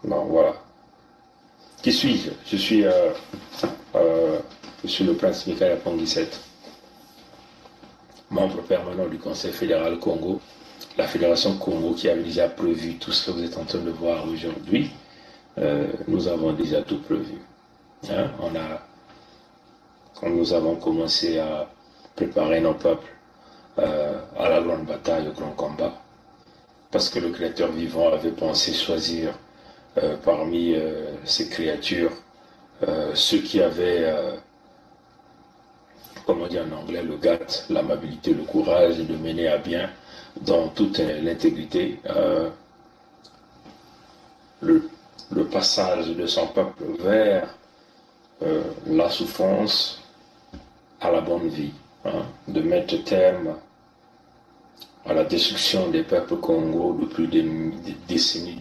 Bon, voilà. Qui suis-je? Je suis le prince Mikaya Pongisset, membre permanent du Conseil fédéral Congo, la Fédération Congo qui avait déjà prévu tout ce que vous êtes en train de voir aujourd'hui. Nous avons déjà tout prévu. Hein? Nous avons commencé à préparer nos peuples à la grande bataille, au grand combat, parce que le Créateur vivant avait pensé choisir parmi ces créatures ceux qui avaient, comme on dit en anglais, le GAT, l'amabilité, le courage de mener à bien dans toute l'intégrité le passage de son peuple vers la souffrance à la bonne vie, hein, de mettre terme à la destruction des peuples Congo depuis des décennies,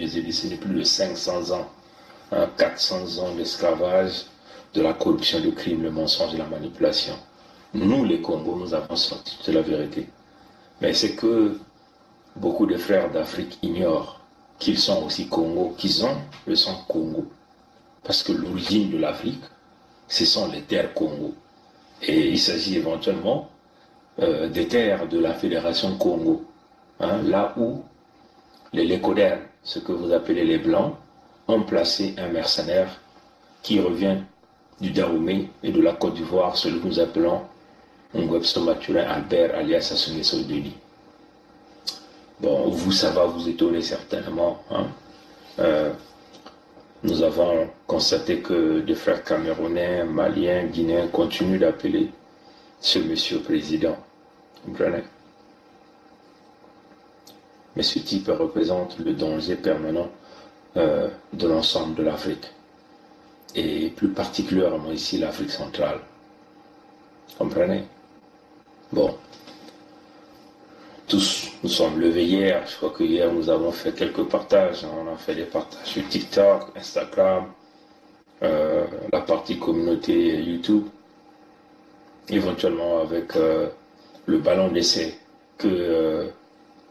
plus de 500 ans, hein, 400 ans d'esclavage, de la corruption, du crime, le mensonge et la manipulation. Nous, les Congos, nous avons sorti, c'est la vérité. Mais c'est que beaucoup de frères d'Afrique ignorent qu'ils sont aussi Congo, qu'ils ont le sang Congo. Parce que l'origine de l'Afrique, ce sont les terres Congo. Et il s'agit éventuellement des terres de la Fédération Congo, hein, là où les Lécodermes, ce que vous appelez les Blancs, ont placé un mercenaire qui revient du Dahomey et de la Côte d'Ivoire, celui que nous appelons Ngwebso Maturin Albert alias Sassou Nguesso Denis. Bon, vous, ça va vous étonner certainement. Hein. Nous avons constaté que des frères camerounais, maliens, guinéens continuent d'appeler ce monsieur président. Vous comprenez? Mais ce type représente le danger permanent de l'ensemble de l'Afrique. Et plus particulièrement ici l'Afrique centrale. Vous comprenez? Bon. Tous nous sommes levés hier. Je crois que hier nous avons fait quelques partages. On a fait des partages sur TikTok, Instagram, la partie communauté YouTube, éventuellement avec le ballon d'essai que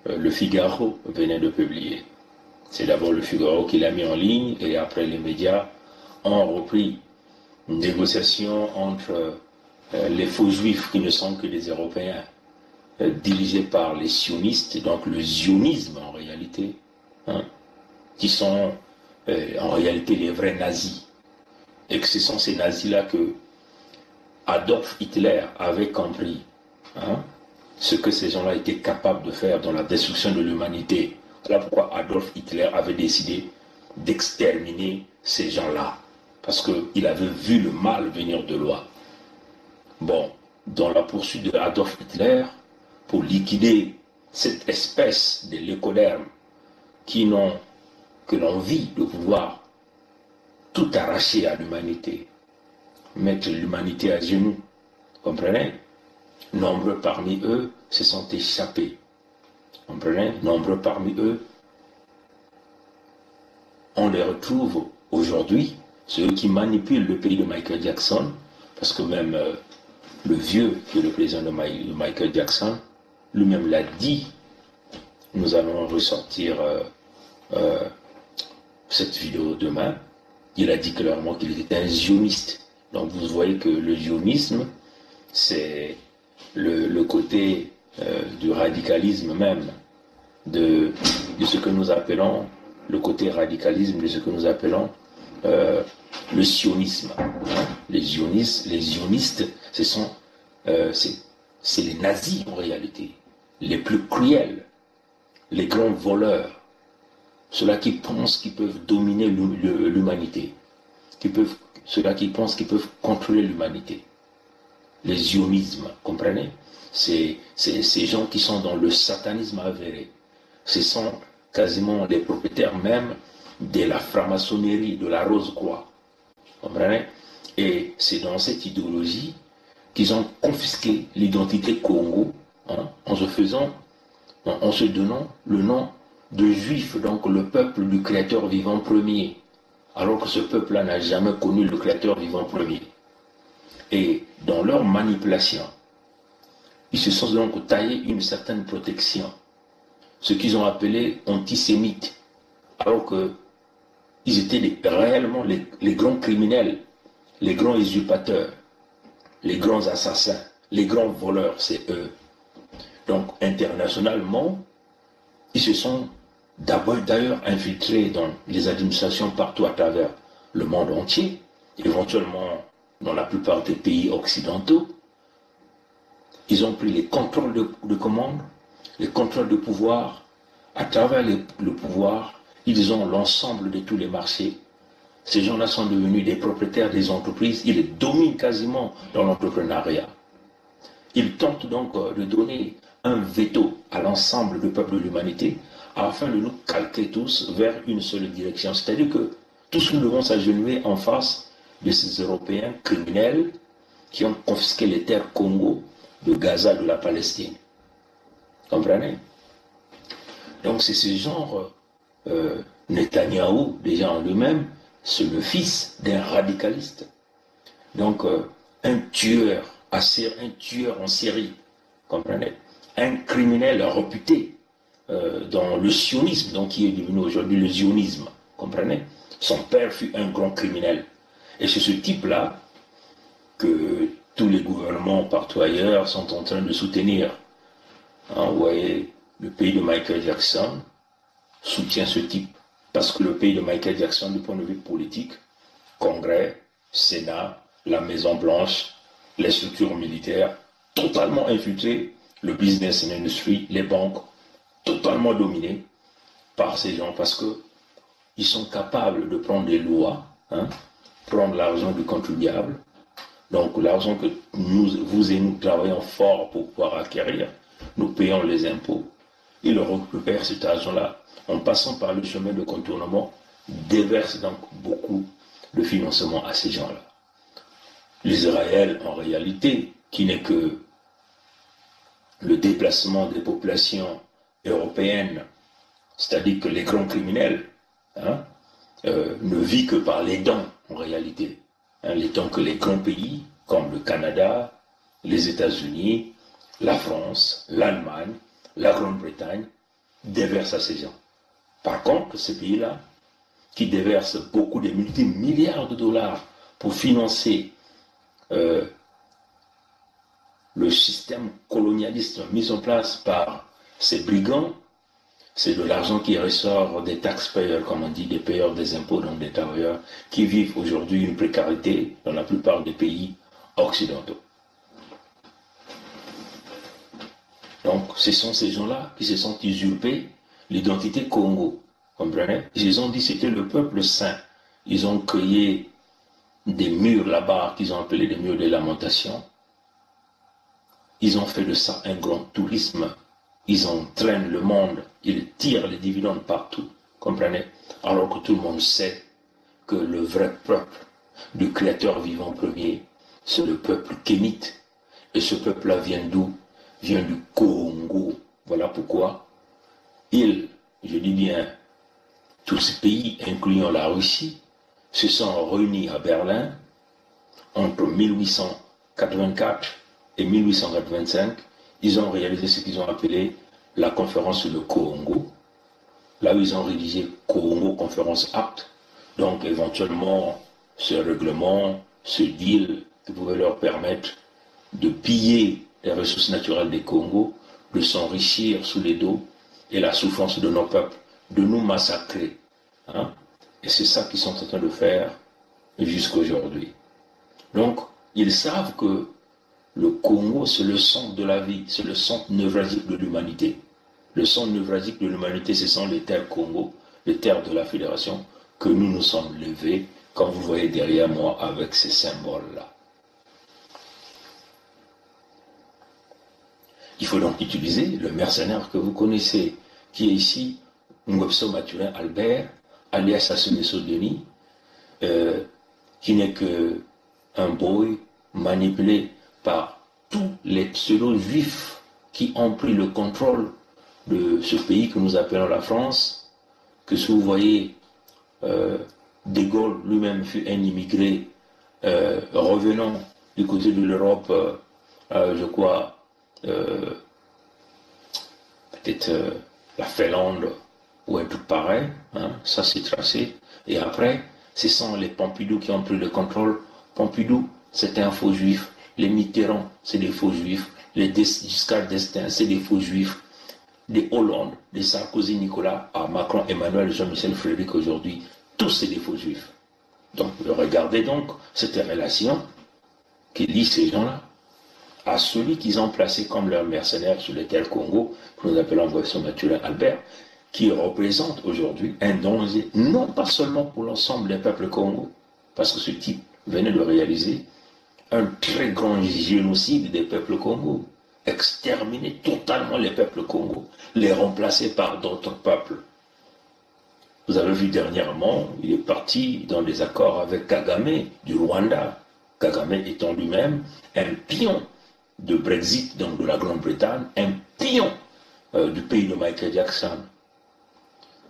le Figaro venait de publier. C'est d'abord le Figaro qui l'a mis en ligne et après les médias ont repris une négociation entre les faux juifs qui ne sont que des Européens, dirigés par les sionistes, donc le zionisme en réalité, hein, qui sont en réalité les vrais nazis. Et que ce sont ces nazis-là que Adolf Hitler avait compris, hein, ce que ces gens-là étaient capables de faire dans la destruction de l'humanité. Voilà pourquoi Adolf Hitler avait décidé d'exterminer ces gens-là, parce qu'il avait vu le mal venir de loin. Bon, dans la poursuite de Adolf Hitler, pour liquider cette espèce de lécodermes qui n'ont que l'envie de pouvoir tout arracher à l'humanité, mettre l'humanité à genoux, comprenez? Nombreux parmi eux se sont échappés, comprenez? Nombreux parmi eux, on les retrouve aujourd'hui, ceux qui manipulent le pays de Michael Jackson, parce que même le vieux qui est le président de Michael Jackson, lui-même l'a dit. Nous allons ressortir cette vidéo demain. Il a dit clairement qu'il était un zioniste. Donc vous voyez que le zionisme, c'est le côté du radicalisme même, de ce que nous appelons, le côté radicalisme de ce que nous appelons le sionisme. Les zionistes, c'est les nazis en réalité, les plus cruels, les grands voleurs, ceux-là qui pensent qu'ils peuvent dominer l'humanité, ceux-là qui pensent qu'ils peuvent contrôler l'humanité. Les zionismes, comprenez? C'est ces gens qui sont dans le satanisme avéré. Ce sont quasiment les propriétaires même de la franc-maçonnerie, de la Rose-Croix. Comprenez? Et c'est dans cette idéologie qu'ils ont confisqué l'identité Congo, hein, en se donnant le nom de juif, donc le peuple du Créateur vivant premier, alors que ce peuple-là n'a jamais connu le Créateur vivant premier. Et dans leur manipulation, ils se sont donc taillés une certaine protection, ce qu'ils ont appelé antisémites, alors que ils étaient réellement les grands criminels, les grands usurpateurs, les grands assassins, les grands voleurs, c'est eux. Donc, internationalement, ils se sont d'ailleurs infiltrés dans les administrations partout à travers le monde entier, éventuellement dans la plupart des pays occidentaux. Ils ont pris les contrôles de commande, les contrôles de pouvoir. À travers le pouvoir, ils ont l'ensemble de tous les marchés. Ces gens-là sont devenus des propriétaires des entreprises. Ils dominent quasiment dans l'entrepreneuriat. Ils tentent donc de donner un veto à l'ensemble du peuple de l'humanité afin de nous calquer tous vers une seule direction. C'est-à-dire que tous nous devons s'agenouiller en face de ces Européens criminels qui ont confisqué les terres Congo, de Gaza, de la Palestine. Comprenez? Donc c'est ce genre Netanyahou, déjà en lui-même, c'est le fils d'un radicaliste. Donc un tueur en série, comprenez? Un criminel réputé dans le sionisme, donc qui est devenu aujourd'hui le zionisme, comprenez? Son père fut un grand criminel. Et c'est ce type-là que tous les gouvernements partout ailleurs sont en train de soutenir. Hein, vous voyez, le pays de Michael Jackson soutient ce type. Parce que le pays de Michael Jackson, du point de vue politique, Congrès, Sénat, la Maison Blanche, les structures militaires, totalement infiltrées, le business and industry, les banques, totalement dominées par ces gens parce qu'ils sont capables de prendre des lois, hein, prendre l'argent du contribuable, donc l'argent que vous et nous travaillons fort pour pouvoir acquérir, nous payons les impôts. Ils récupèrent cet argent-là en passant par le chemin de contournement, déversent donc beaucoup de financement à ces gens-là. L'Israël, en réalité, qui n'est que le déplacement des populations européennes, c'est-à-dire que les grands criminels, hein, ne vit que par les dons, en réalité. Hein, les dons que les grands pays, comme le Canada, les États-Unis, la France, l'Allemagne, la Grande-Bretagne, déversent à ces gens. Par contre, ces pays-là, qui déversent beaucoup de multimilliards de dollars pour financer le système colonialiste mis en place par ces brigands, c'est de l'argent qui ressort des taxpayers, comme on dit, des payeurs des impôts, donc des travailleurs qui vivent aujourd'hui une précarité dans la plupart des pays occidentaux. Donc, ce sont ces gens-là qui se sont usurpés l'identité Congo. Comprenez? Ils ont dit que c'était le peuple saint. Ils ont créé des murs là-bas qu'ils ont appelés des murs de lamentation. Ils ont fait de ça un grand tourisme. Ils entraînent le monde. Ils tirent les dividendes partout. Comprenez? Alors que tout le monde sait que le vrai peuple du Créateur vivant premier, c'est le peuple kémite. Et ce peuple-là vient d'où? Vient du Congo. Voilà pourquoi ils, je dis bien, tous ces pays, incluant la Russie, se sont réunis à Berlin entre 1884 et 1885. Ils ont réalisé ce qu'ils ont appelé la conférence sur le Congo, là où ils ont rédigé Congo Conference Act. Donc éventuellement, ce règlement, ce deal qui pouvait leur permettre de piller les ressources naturelles des Congo, de s'enrichir sous les dos et la souffrance de nos peuples, de nous massacrer. Hein? Et c'est ça qu'ils sont en train de faire jusqu'à aujourd'hui. Donc, ils savent que le Congo, c'est le centre de la vie, c'est le centre névralgique de l'humanité. Le centre névralgique de l'humanité, ce sont les terres Congo, les terres de la Fédération, que nous nous sommes levés, comme vous voyez derrière moi, avec ces symboles-là. Il faut donc utiliser le mercenaire que vous connaissez, qui est ici, Ngopso Mathurin Albert, alias Assumesso Denis, qui n'est qu'un boy manipulé par tous les pseudo-juifs qui ont pris le contrôle de ce pays que nous appelons la France, que si vous voyez, De Gaulle lui-même fut un immigré revenant du côté de l'Europe, je crois, peut-être la Finlande ou un truc pareil, hein, ça c'est tracé. Et après, ce sont les Pompidou qui ont pris le contrôle. Pompidou, c'était un faux juif. Les Mitterrand, c'est des faux juifs. Les Giscard d'Estaing, c'est des faux juifs. Des Hollande, des Sarkozy, Nicolas, à Macron, Emmanuel, Jean-Michel, Frédéric aujourd'hui, tous c'est des faux juifs. Donc, regardez donc cette relation qui lie ces gens-là à celui qu'ils ont placé comme leur mercenaire sur les terres Congo, que nous appelons Boisson Mathurin Albert, qui représente aujourd'hui un danger, non pas seulement pour l'ensemble des peuples Congo, parce que ce type venait de réaliser un très grand génocide des peuples Congo, exterminer totalement les peuples Congo, les remplacer par d'autres peuples. Vous avez vu dernièrement, il est parti dans des accords avec Kagame du Rwanda, Kagame étant lui-même un pion de Brexit, donc de la Grande-Bretagne, un pion du pays de Michael Jackson.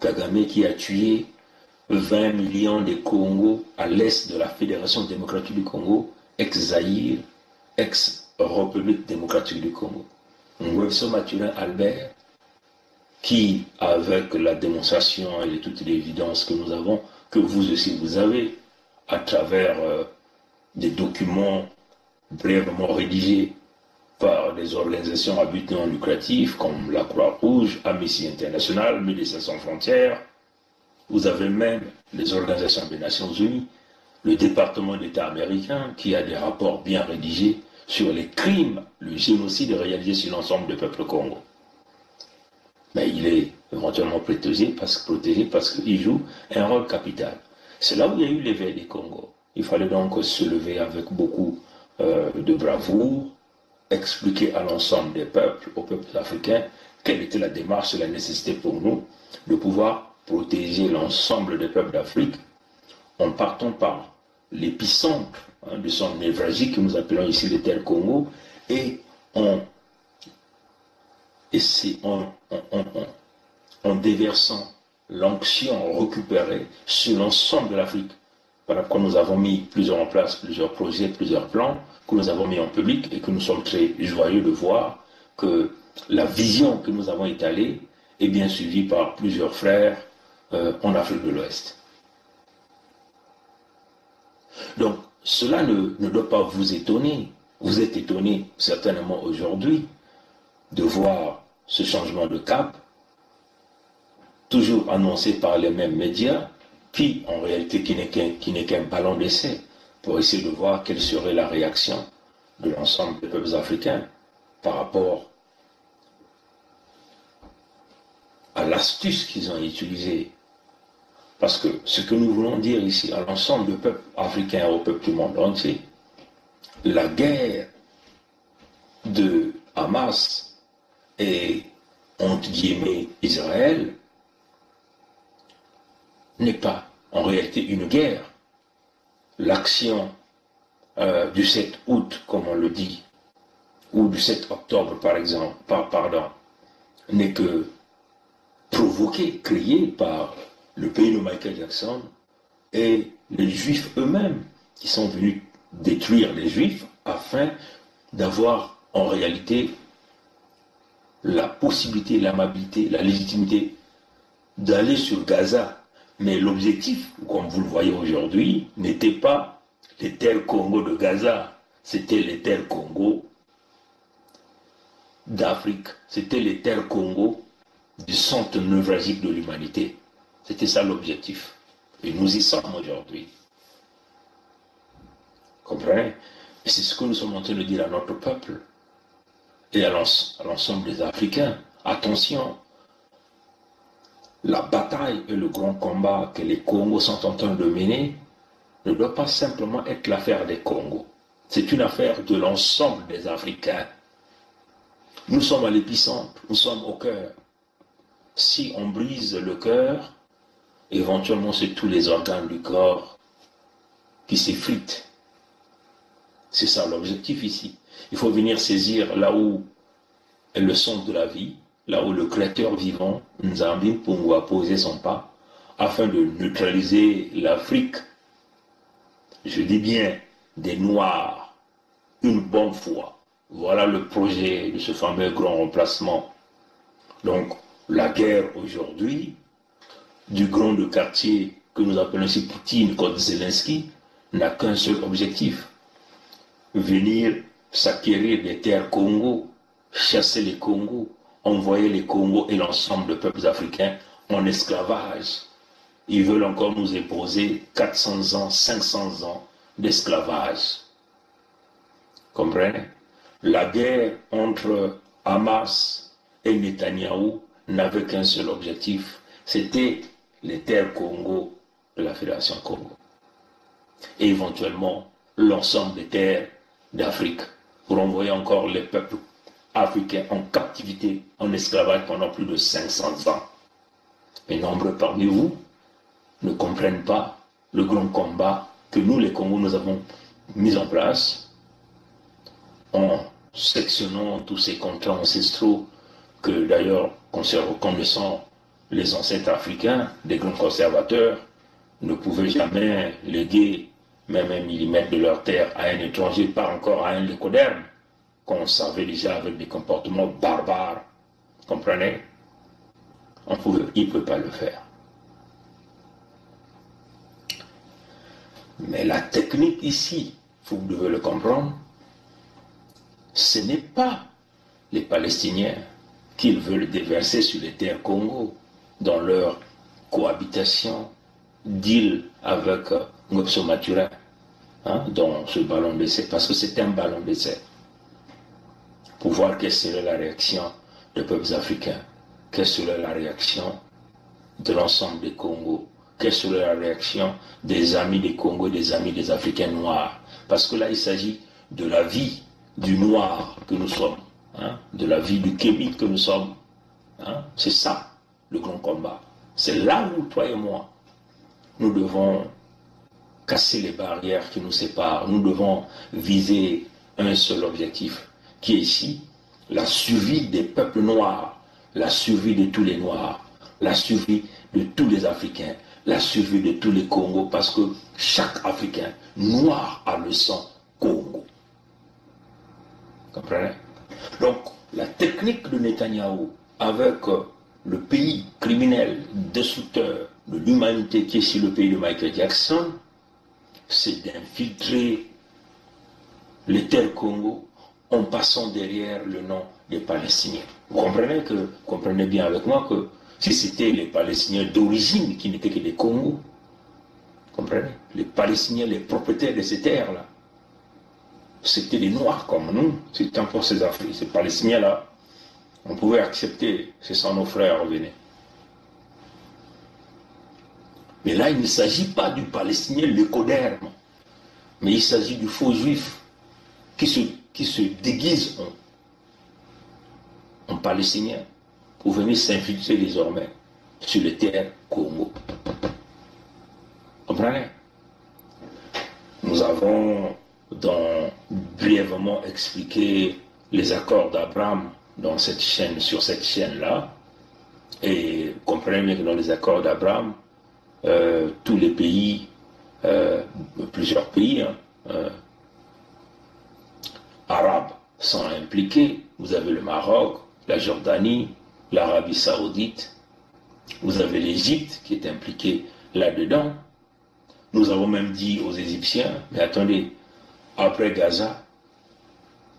Kagame qui a tué 20 millions de Congos à l'est de la Fédération démocratique du Congo, ex-Zaïre, ex-République démocratique du Congo. Nguesso Mathurin Albert, qui, avec la démonstration et toute l'évidence que nous avons, que vous aussi vous avez, à travers des documents brièvement rédigés par des organisations à but non lucratif comme la Croix-Rouge, Amnesty International, Médecins sans frontières. Vous avez même les organisations des Nations Unies, le département d'État américain qui a des rapports bien rédigés sur les crimes, le génocide réalisé sur l'ensemble du peuple Congo. Mais il est éventuellement protégé parce qu'il joue un rôle capital. C'est là où il y a eu l'éveil des Congo. Il fallait donc se lever avec beaucoup de bravoure, expliquer à l'ensemble des peuples, aux peuples africains, quelle était la démarche et la nécessité pour nous de pouvoir protéger l'ensemble des peuples d'Afrique en partant par l'épicentre de son névralgie que nous appelons ici les terres Congo et en déversant l'onction récupérée sur l'ensemble de l'Afrique. Par rapport, nous avons mis en place plusieurs projets, plusieurs plans que nous avons mis en public et que nous sommes très joyeux de voir que la vision que nous avons étalée est bien suivie par plusieurs frères en Afrique de l'Ouest. Donc, cela ne doit pas vous étonner. Vous êtes étonné certainement aujourd'hui de voir ce changement de cap, toujours annoncé par les mêmes médias, qui en réalité qui n'est qu'un ballon d'essai pour essayer de voir quelle serait la réaction de l'ensemble des peuples africains par rapport à l'astuce qu'ils ont utilisée. Parce que ce que nous voulons dire ici à l'ensemble des peuples africains, au peuple du monde entier, la guerre de Hamas et, entre guillemets, Israël, n'est pas en réalité une guerre. L'action du 7 août, comme on le dit, ou du 7 octobre, par exemple, n'est que provoquée, créée par le pays de Michael Jackson et les Juifs eux-mêmes qui sont venus détruire les Juifs afin d'avoir en réalité la possibilité, l'amabilité, la légitimité d'aller sur Gaza. Mais l'objectif, comme vous le voyez aujourd'hui, n'était pas les terres Congo de Gaza, c'était les terres Congo d'Afrique, c'était les terres Congo du centre névralgique de l'humanité. C'était ça l'objectif. Et nous y sommes aujourd'hui. Comprenez? Et c'est ce que nous sommes en train de dire à notre peuple et à l'ensemble des Africains. Attention, la bataille et le grand combat que les Congos sont en train de mener ne doit pas simplement être l'affaire des Congos. C'est une affaire de l'ensemble des Africains. Nous sommes à l'épicentre, nous sommes au cœur. Si on brise le cœur, éventuellement c'est tous les organes du corps qui s'effritent. C'est ça l'objectif ici. Il faut venir saisir là où est le centre de la vie, là où le créateur vivant, Nzambi Mpungu, a posé son pas, afin de neutraliser l'Afrique, je dis bien des Noirs, une bonne fois. Voilà le projet de ce fameux grand remplacement. Donc, la guerre aujourd'hui, du grand de quartier que nous appelons ici Poutine contre Zelensky, n'a qu'un seul objectif: venir s'acquérir des terres Congo, chasser les Congos, envoyer les Congos et l'ensemble des peuples africains en esclavage. Ils veulent encore nous imposer 400 ans, 500 ans d'esclavage. Comprenez? La guerre entre Hamas et Netanyahou n'avait qu'un seul objectif, c'était les terres Congo de la Fédération Congo. Et éventuellement l'ensemble des terres d'Afrique pour envoyer encore les peuples africains en captivité, en esclavage pendant plus de 500 ans. Mais nombreux parmi vous ne comprennent pas le grand combat que nous, les Congos, nous avons mis en place en sectionnant tous ces contrats ancestraux que d'ailleurs, connaissant les ancêtres africains, des grands conservateurs, ne pouvaient jamais léguer même un millimètre de leur terre à un étranger, pas encore à un lécoderme, qu'on savait déjà avec des comportements barbares. Comprenez? Il ne peut pas le faire. Mais la technique ici, vous devez le comprendre, ce n'est pas les Palestiniens qu'ils veulent déverser sur les terres Congo dans leur cohabitation, deal avec Ngopso Maturin, dans ce ballon d'essai, parce que c'est un ballon d'essai, pour voir quelle serait la réaction des peuples africains, quelle serait la réaction de l'ensemble des Congos, quelle serait la réaction des amis des Congos et des amis des Africains noirs. Parce que là, il s'agit de la vie du noir que nous sommes, de la vie du kémite que nous sommes. C'est ça, le grand combat. C'est là où, toi et moi, nous devons casser les barrières qui nous séparent. Nous devons viser un seul objectif, qui est ici la survie des peuples noirs, la survie de tous les Noirs, la survie de tous les Africains, la survie de tous les Congos, parce que chaque Africain noir a le sang Congo. Comprenez? Donc, la technique de Netanyahou avec le pays criminel, destructeur de l'humanité qui est sur le pays de Michael Jackson, c'est d'infiltrer les terres Congo en passant derrière le nom des Palestiniens. Vous comprenez bien avec moi que si c'était les Palestiniens d'origine qui n'étaient que des Congos, comprenez, les Palestiniens, les propriétaires de ces terres-là, c'était des Noirs comme nous, c'était encore ces Palestiniens-là, on pouvait accepter, c'est sans nos frères venaient. Mais là, il ne s'agit pas du Palestinien lécoderme, mais il s'agit du faux juif qui se déguise en Palestinien pour venir s'infiltrer désormais sur les terres Congo. Comprenez? Nous avons brièvement expliqué les accords d'Abraham sur cette chaîne-là. Et comprenez bien que dans les accords d'Abraham, tous les pays, plusieurs pays arabes sont impliqués. Vous avez le Maroc, la Jordanie, l'Arabie Saoudite, vous avez l'Égypte qui est impliquée là-dedans. Nous avons même dit aux Égyptiens, mais attendez, après Gaza,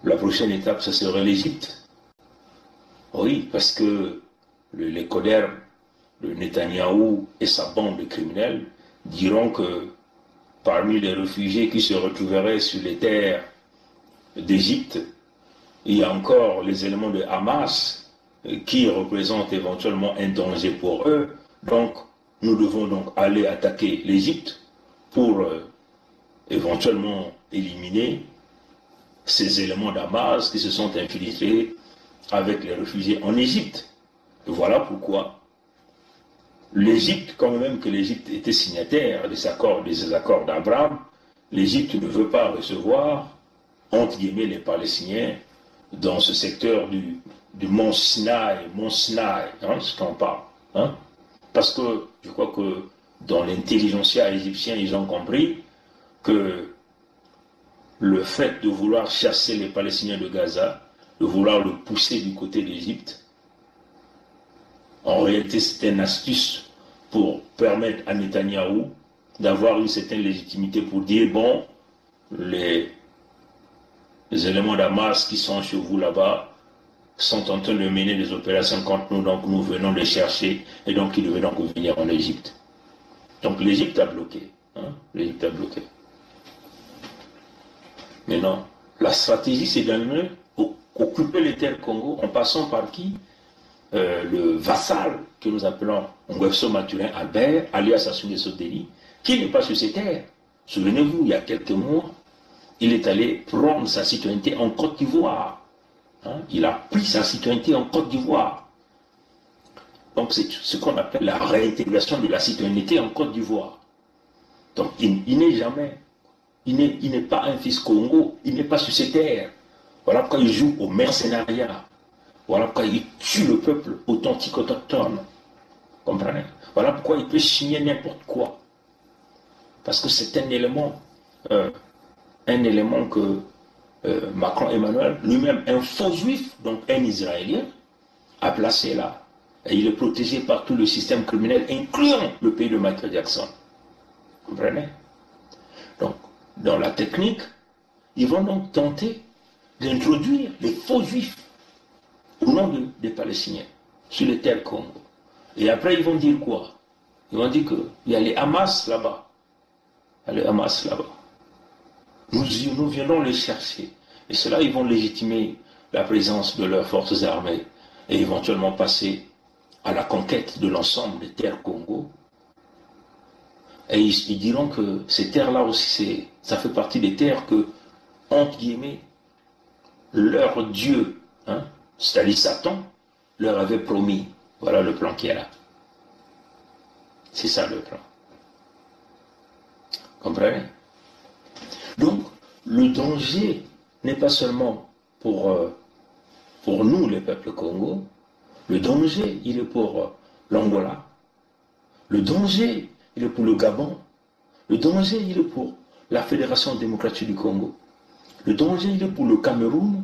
la prochaine étape, ce serait l'Égypte. Oui, parce que les codères de Netanyahou et sa bande de criminels diront que parmi les réfugiés qui se retrouveraient sur les terres d'Égypte, il y a encore les éléments de Hamas qui représentent éventuellement un danger pour eux. Donc, nous devons donc aller attaquer l'Égypte pour éventuellement éliminer ces éléments d'Hamas qui se sont infiltrés avec les réfugiés en Égypte. Et voilà pourquoi l'Égypte, quand même que l'Égypte était signataire des accords d'Abraham, l'Égypte ne veut pas recevoir, entre guillemets, les Palestiniens dans ce secteur du mont Sinaï, ce qu'on parle. Parce que je crois que dans l'intelligentsia égyptien, ils ont compris que le fait de vouloir chasser les Palestiniens de Gaza, de vouloir le pousser du côté d'Égypte, en réalité, c'est une astuce pour permettre à Netanyahou d'avoir une certaine légitimité pour dire, bon, les éléments d'Hamas qui sont chez vous là-bas sont en train de mener des opérations contre nous, donc nous venons les chercher, et donc ils devaient donc venir en Égypte. Donc l'Égypte a bloqué. Hein? L'Égypte a bloqué. Mais non, la stratégie, c'est d'occuper les terres Congo en passant par qui? Le vassal que nous appelons Nguesso Maturin Albert, alias Assou Nguesso Deli, qui n'est pas sur ces terres. Souvenez-vous, il y a quelques mois, il est allé prendre sa citoyenneté en Côte d'Ivoire. Hein? Il a pris sa citoyenneté en Côte d'Ivoire. Donc c'est ce qu'on appelle la réintégration de la citoyenneté en Côte d'Ivoire. Donc il n'est jamais, il n'est pas un fils Congo, il n'est pas sur ces terres. Voilà pourquoi il joue au mercenariat. Voilà pourquoi il tue le peuple authentique autochtone. Comprenez? Voilà pourquoi il peut signer n'importe quoi. Parce que c'est un élément que Macron Emmanuel, lui-même, un faux juif, donc un Israélien, a placé là. Et il est protégé par tout le système criminel, incluant le pays de Michael Jackson. Vous comprenez? Donc, dans la technique, ils vont donc tenter d'introduire les faux juifs au nom des Palestiniens sur les terres Congo. Et après, ils vont dire quoi? Ils vont dire qu'il y a les Hamas là-bas. Il y a les Hamas là-bas. Nous viendrons les chercher. Et cela, ils vont légitimer la présence de leurs forces armées et éventuellement passer à la conquête de l'ensemble des terres Congo. Et ils diront que ces terres-là aussi, ça fait partie des terres que, entre guillemets, leur Dieu, hein, c'est-à-dire Satan, leur avait promis. Voilà le plan qui est là. C'est ça le plan. Comprenez? Donc, le danger n'est pas seulement pour nous, les peuples Congo. Le danger, il est pour l'Angola. Le danger, il est pour le Gabon. Le danger, il est pour la Fédération démocratique du Congo. Le danger, il est pour le Cameroun.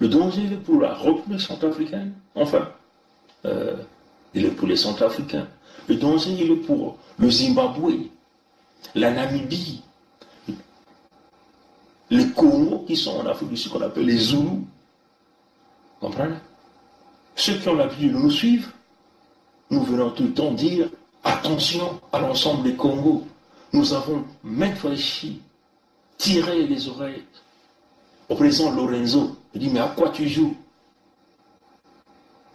Le danger, il est pour la République centrafricaine. Enfin, il est pour les Centrafricains. Le danger, il est pour le Zimbabwe, la Namibie, les Congo qui sont en Afrique du Sud, qu'on appelle les Zoulous. Vous comprenez? Ceux qui ont l'habitude de nous suivre, nous venons tout le temps dire attention à l'ensemble des Congos. Nous avons maintes fois tiré les oreilles au président Lorenzo. Il dit mais à quoi tu joues?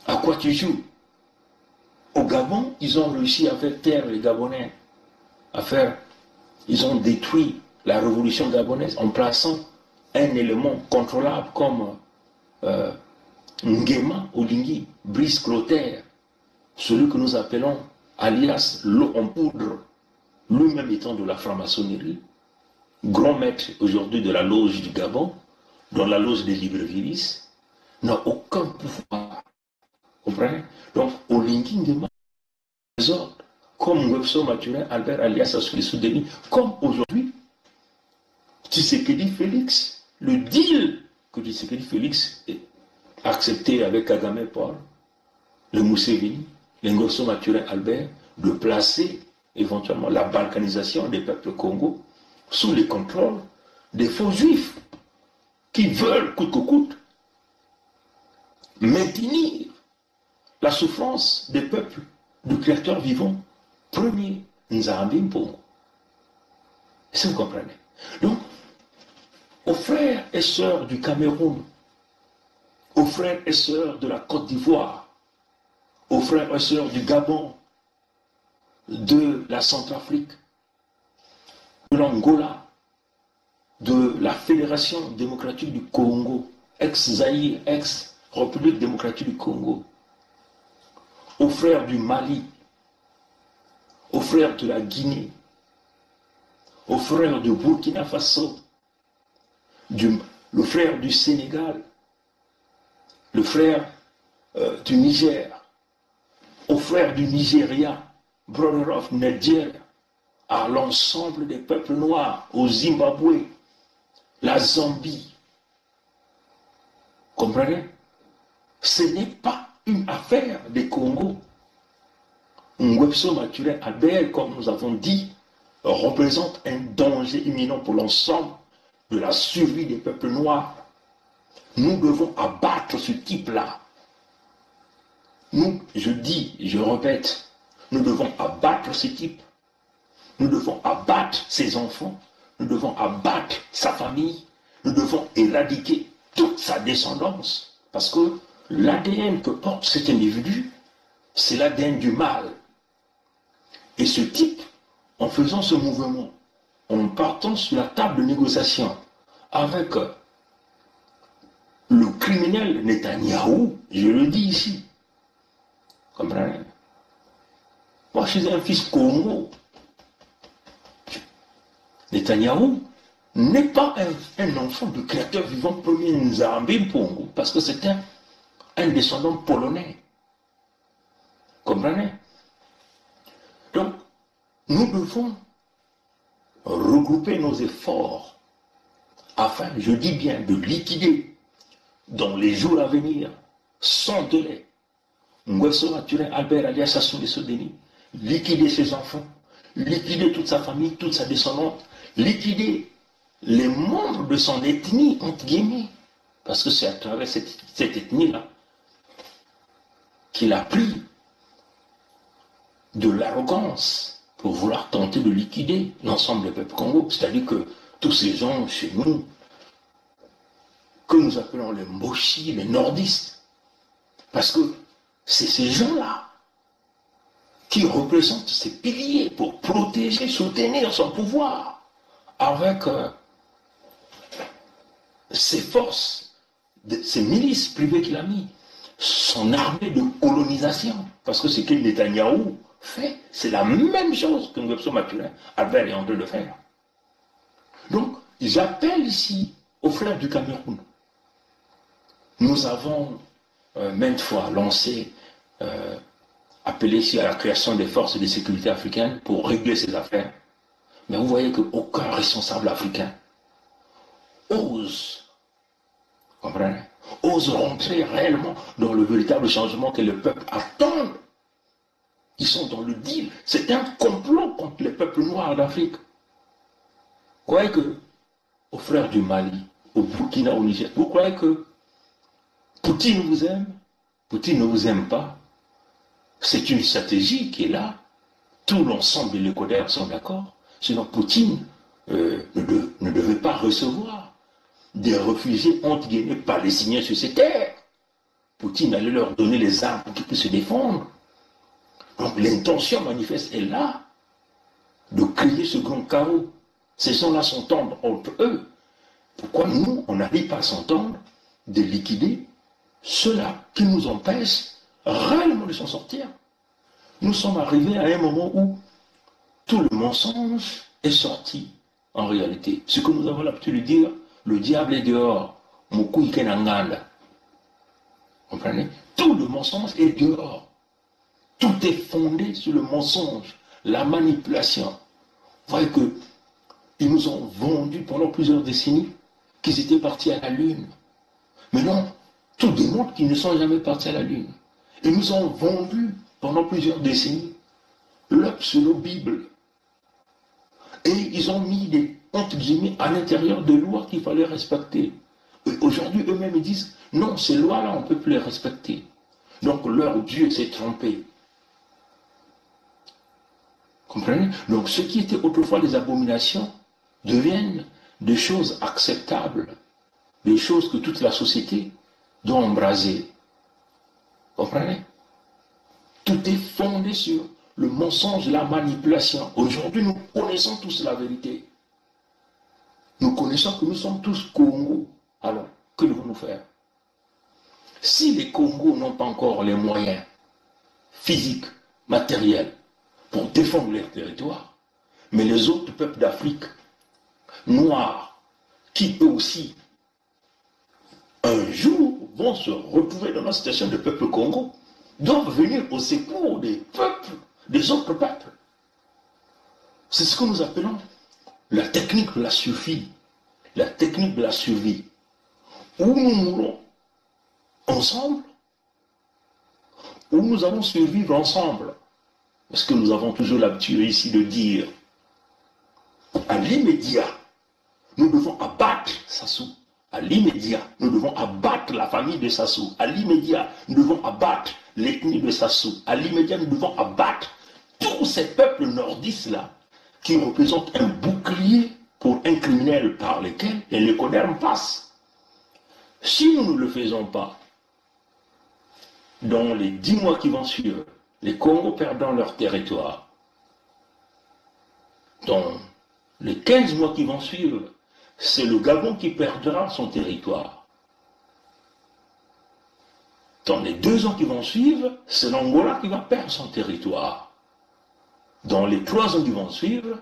À quoi tu joues? Au Gabon, ils ont réussi à faire taire les Gabonais. Ils ont détruit la révolution gabonaise en plaçant un élément contrôlable comme Nguema Olingi, Brice Clotaire, celui que nous appelons alias l'eau en poudre, lui-même étant de la franc-maçonnerie, grand maître aujourd'hui de la loge du Gabon, dans la loge des Libreville, n'a aucun pouvoir. Vous comprenez? Donc, Olingi Nguema, les ordres, comme Nguesso Maturin, Albert alias Assou Nguesso Deli, comme aujourd'hui, Tshisekedi Félix, le deal que Tshisekedi Félix a accepté avec Kagame Paul, le Museveni, le Nguesso Maturin Albert, de placer éventuellement la balkanisation des peuples Congo sous le contrôle des faux juifs qui veulent coûte que coûte maintenir la souffrance des peuples du créateur vivant premier, Nzambi Mpongo. Est-ce que vous comprenez? Donc, aux frères et sœurs du Cameroun, aux frères et sœurs de la Côte d'Ivoire, aux frères et sœurs du Gabon, de la Centrafrique, de l'Angola, de la Fédération démocratique du Congo, ex-Zaïre, ex-République démocratique du Congo, aux frères du Mali, aux frères de la Guinée, aux frères de Burkina Faso, le frère du Sénégal, le frère du Niger, aux frères du Nigeria, Brother of Nigeria, à l'ensemble des peuples noirs, au Zimbabwe, la Zambie. Comprenez? Ce n'est pas une affaire des Congo. Nguesso Maturé Albert, comme nous avons dit, représente un danger imminent pour l'ensemble de la survie des peuples noirs. Nous devons abattre ce type-là. Nous, je dis, je répète, nous devons abattre ce type. Nous devons abattre ses enfants. Nous devons abattre sa famille. Nous devons éradiquer toute sa descendance. Parce que l'ADN que porte cet individu, c'est l'ADN du mal. Et ce type, en faisant ce mouvement, en partant sur la table de négociation avec le criminel Netanyahou, je le dis ici, comprenez? Moi, je suis un fils Congo. Netanyahou n'est pas un enfant du créateur vivant premier Nzambe Pongo, parce que c'est un descendant polonais. Comprenez? Donc, nous devons regrouper nos efforts afin, je dis bien, de liquider dans les jours à venir, sans délai, Nguesso Maturé Albert alias Sassou Nguesso Deni, liquider ses enfants, liquider toute sa famille, toute sa descendante, liquider les membres de son ethnie, entre guillemets, parce que c'est à travers cette ethnie-là qu'il a pris de l'arrogance pour vouloir tenter de liquider l'ensemble des peuples Congo. C'est-à-dire que tous ces gens chez nous, que nous appelons les Mboshi, les nordistes, parce que c'est ces gens-là qui représentent ces piliers pour protéger, soutenir son pouvoir avec ses forces, ses milices privées qu'il a mis, son armée de colonisation. Parce que ce que Netanyahou fait, c'est la même chose que Nguesso Maturé Albert est en train de faire. Donc, j'appelle ici aux frères du Cameroun. Nous avons maintes fois lancé, appelé ici à la création des forces de sécurité africaines pour régler ces affaires. Mais vous voyez qu'aucun responsable africain ose, comprenez, ose rentrer réellement dans le véritable changement que le peuple attend. Ils sont dans le deal. C'est un complot contre les peuples noirs d'Afrique. Vous croyez que, aux frères du Mali, au Burkina, au Niger, vous croyez que Poutine vous aime? Poutine ne vous aime pas. C'est une stratégie qui est là. Tout l'ensemble des Lécodères sont d'accord. Sinon, Poutine ne devait pas recevoir des réfugiés entre guillemets palestiniens sur ses terres. Poutine allait leur donner les armes pour qu'ils puissent se défendre. Donc l'intention manifeste est là de créer ce grand chaos. Ces gens-là s'entendent entre eux. Pourquoi nous, on n'arrive pas à s'entendre de liquider ceux-là qui nous empêchent réellement de s'en sortir? Nous sommes arrivés à un moment où tout le mensonge est sorti en réalité. Ce que nous avons l'habitude de dire, le diable est dehors. Mokou Ikenanganda. Comprenez? Tout le mensonge est dehors. Tout est fondé sur le mensonge, la manipulation. Vous voyez qu'ils nous ont vendu pendant plusieurs décennies qu'ils étaient partis à la Lune. Mais non, tout démontre qu'ils ne sont jamais partis à la Lune. Ils nous ont vendu pendant plusieurs décennies leur pseudo-Bible. Et ils ont mis des, entre guillemets, à l'intérieur de lois qu'il fallait respecter. Et aujourd'hui, eux-mêmes, ils disent, non, ces lois-là, on ne peut plus les respecter. Donc, leur Dieu s'est trompé. Comprenez? Donc, ce qui était autrefois des abominations deviennent des choses acceptables, des choses que toute la société doit embraser. Comprenez? Tout est fondé sur le mensonge, la manipulation. Aujourd'hui, nous connaissons tous la vérité. Nous connaissons que nous sommes tous Congos. Alors, que devons-nous faire? Si les Congos n'ont pas encore les moyens physiques, matériels, pour défendre leur territoire, mais les autres peuples d'Afrique, noirs, qui eux aussi, un jour, vont se retrouver dans la situation de peuple Congo, doivent venir au secours des peuples, des autres peuples. C'est ce que nous appelons la technique de la survie. La technique de la survie. Où nous mourons ensemble, où nous allons survivre ensemble. Parce que nous avons toujours l'habitude ici de dire, à l'immédiat, nous devons abattre Sassou. À l'immédiat, nous devons abattre la famille de Sassou. À l'immédiat, nous devons abattre l'ethnie de Sassou. À l'immédiat, nous devons abattre tous ces peuples nordistes-là qui représentent un bouclier pour un criminel par lequel les lécodermes passent. Si nous ne le faisons pas, dans les 10 mois qui vont suivre, les Congos perdant leur territoire. Dans les 15 mois qui vont suivre, c'est le Gabon qui perdra son territoire. Dans les 2 ans qui vont suivre, c'est l'Angola qui va perdre son territoire. Dans les 3 ans qui vont suivre,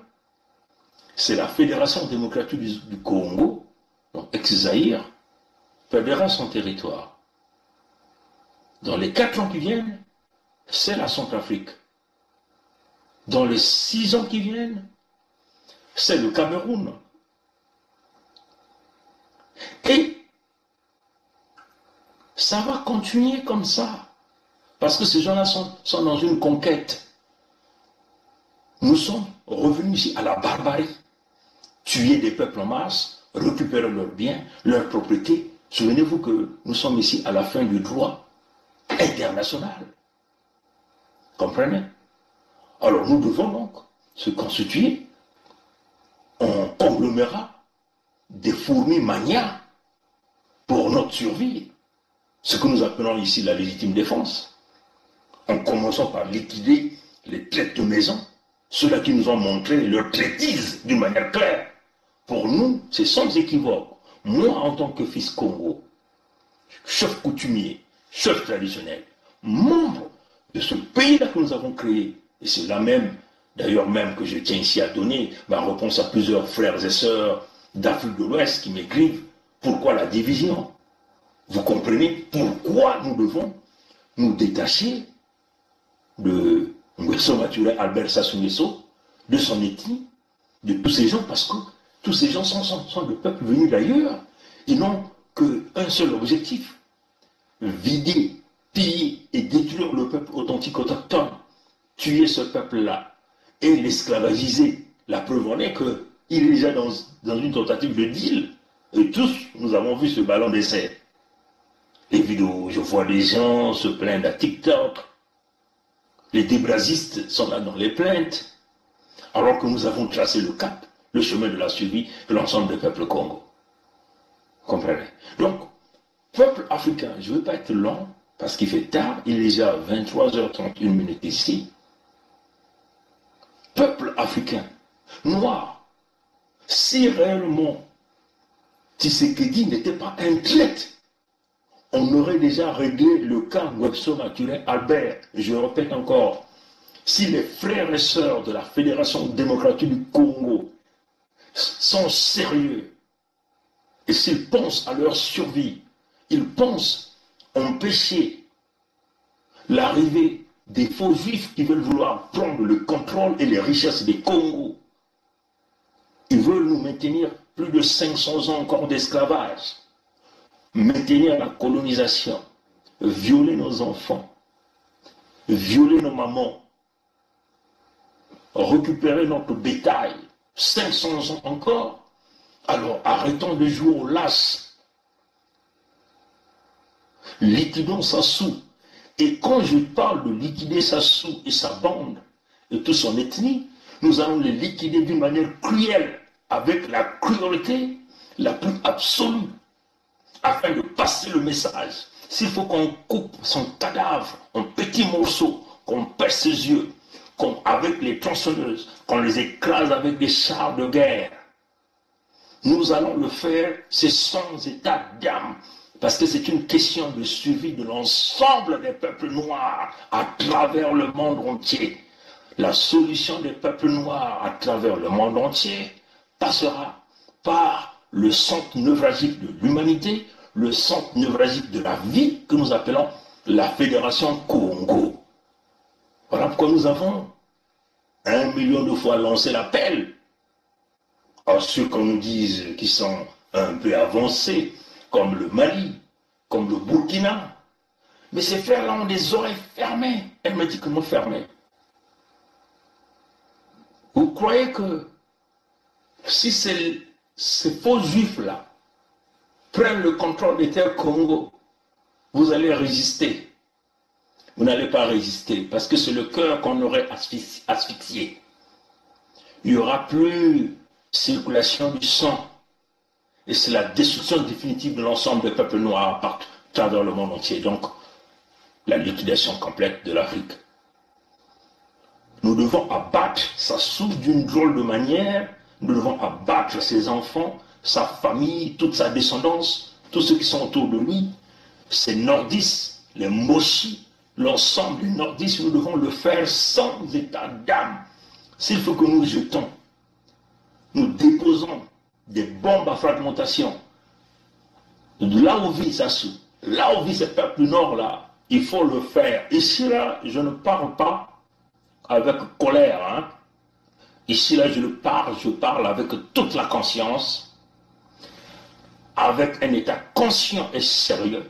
c'est la Fédération démocratique du Congo, donc ex-Zaïre, perdra son territoire. Dans les 4 ans qui viennent, c'est la Centrafrique. Dans les 6 ans qui viennent, c'est le Cameroun. Et ça va continuer comme ça. Parce que ces gens-là sont dans une conquête. Nous sommes revenus ici à la barbarie. Tuer des peuples en masse, récupérer leurs biens, leurs propriétés. Souvenez-vous que nous sommes ici à la fin du droit international. Comprenez? Alors nous devons donc se constituer en conglomérat des fourmis manias pour notre survie. Ce que nous appelons ici la légitime défense. En commençant par liquider les traites de maison, ceux-là qui nous ont montré leur traitise d'une manière claire. Pour nous, c'est sans équivoque. Moi, en tant que fils Congo, chef coutumier, chef traditionnel, membre de ce pays-là que nous avons créé, et c'est là même, d'ailleurs même que je tiens ici à donner ma réponse à plusieurs frères et sœurs d'Afrique de l'Ouest qui m'écrivent, pourquoi la division? Vous comprenez pourquoi nous devons nous détacher de Nguesso Maturé, Albert Sassou Nguesso, de son ethnie, de tous ces gens, parce que tous ces gens sont de peuples venus d'ailleurs. Ils n'ont qu'un seul objectif, vider, piller et détruire le peuple authentique autochtone, tuer ce peuple-là et l'esclavagiser. La preuve en est qu'il est déjà dans une tentative de deal. Et tous, nous avons vu ce ballon d'essai. Les vidéos, je vois des gens se plaindre à TikTok. Les débrasistes sont là dans les plaintes. Alors que nous avons tracé le cap, le chemin de la survie de l'ensemble des peuples Congo. Comprenez? Donc, peuple africain, je ne veux pas être long, parce qu'il fait tard, il est déjà 23h31 ici. Peuple africain, noir, si réellement Tshisekedi n'était pas un traître, on aurait déjà réglé le cas Nguesso Maturé Albert. Je répète encore, si les frères et sœurs de la Fédération démocratique du Congo sont sérieux, et s'ils pensent à leur survie, ils pensent empêcher l'arrivée des faux juifs qui veulent vouloir prendre le contrôle et les richesses des Congo. Ils veulent nous maintenir plus de 500 ans encore d'esclavage, maintenir la colonisation, violer nos enfants, violer nos mamans, récupérer notre bétail, 500 ans encore. Alors arrêtons de jouer aux lâches. Liquidons Sassou. Et quand je parle de liquider Sassou et sa bande et toute son ethnie, nous allons les liquider d'une manière cruelle, avec la cruauté la plus absolue, afin de passer le message. S'il faut qu'on coupe son cadavre en petits morceaux, qu'on perce ses yeux, avec les tronçonneuses, qu'on les écrase avec des chars de guerre, nous allons le faire, c'est sans état d'âme, parce que c'est une question de survie de l'ensemble des peuples noirs à travers le monde entier. La solution des peuples noirs à travers le monde entier passera par le centre névralgique de l'humanité, le centre névralgique de la vie que nous appelons la Fédération Congo. Voilà pourquoi nous avons 1 million de fois lancé l'appel à ceux qu'on nous dise qui sont un peu avancés, comme le Mali, comme le Burkina. Mais ces frères-là ont des oreilles fermées. Elle me dit comment fermées. Vous croyez que si ces faux juifs-là prennent le contrôle des terres Congo, vous allez résister? Vous n'allez pas résister parce que c'est le cœur qu'on aurait asphyxié. Il n'y aura plus circulation du sang. Et c'est la destruction définitive de l'ensemble des peuples noirs à travers le monde entier. Donc, la liquidation complète de l'Afrique. Nous devons abattre, ça souffre d'une drôle de manière, nous devons abattre ses enfants, sa famille, toute sa descendance, tous ceux qui sont autour de lui, ces nordistes, les mochis, l'ensemble des nordistes, nous devons le faire sans état d'âme. S'il faut que nous jetons, nous déposons des bombes à fragmentation, là où vit Sassou, là où vit ce peuple du Nord, là, il faut le faire. Ici, là, je ne parle pas avec colère. Hein. Ici, là, je parle avec toute la conscience, avec un état conscient et sérieux.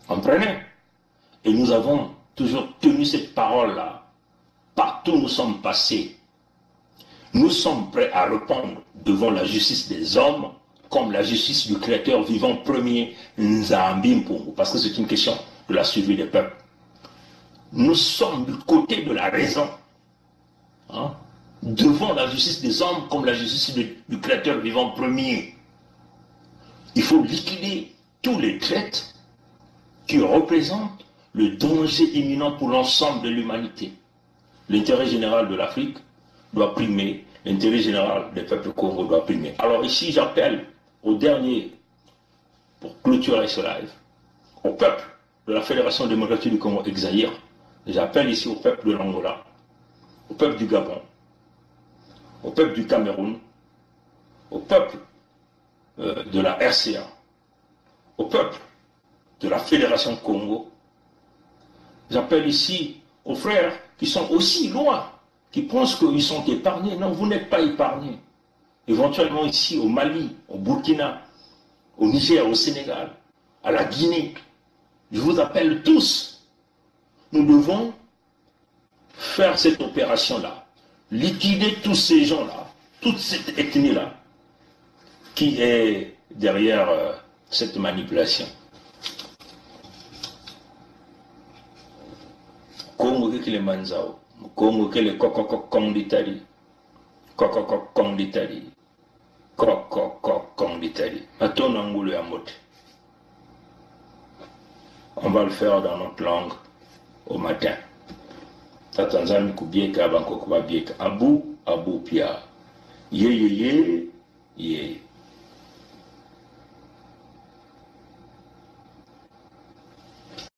Comprenez? Et nous avons toujours tenu cette parole-là. Partout où nous sommes passés, nous sommes prêts à répondre devant la justice des hommes, comme la justice du Créateur vivant premier, Nzambi Mpungu, parce que c'est une question de la survie des peuples. Nous sommes du côté de la raison, hein, devant la justice des hommes, comme la justice du Créateur vivant premier. Il faut liquider tous les traites qui représentent le danger imminent pour l'ensemble de l'humanité. L'intérêt général de l'Afrique doit primer, l'intérêt général des peuples Congo doit primer. Alors ici, j'appelle au dernier, pour clôturer ce live, au peuple de la Fédération démocratique du Congo Exaïr. J'appelle ici au peuple de l'Angola, au peuple du Gabon, au peuple du Cameroun, au peuple de la RCA, au peuple de la Fédération Congo. J'appelle ici aux frères qui sont aussi loin, qui pensent qu'ils sont épargnés. Non, vous n'êtes pas épargnés. Éventuellement ici au Mali, au Burkina, au Niger, au Sénégal, à la Guinée. Je vous appelle tous. Nous devons faire cette opération-là, liquider tous ces gens-là, toute cette ethnie-là, qui est derrière cette manipulation. Congo qui les manzao, Congo qui les kokokokong d'Italie, kokokokong d'Italie, kokokokong d'Italie. Attends Angoulou à motte. On va le faire dans notre langue au matin. Tatanzani kubieka, banko kubabieka. Abu, abu pia. Ye ye ye, ye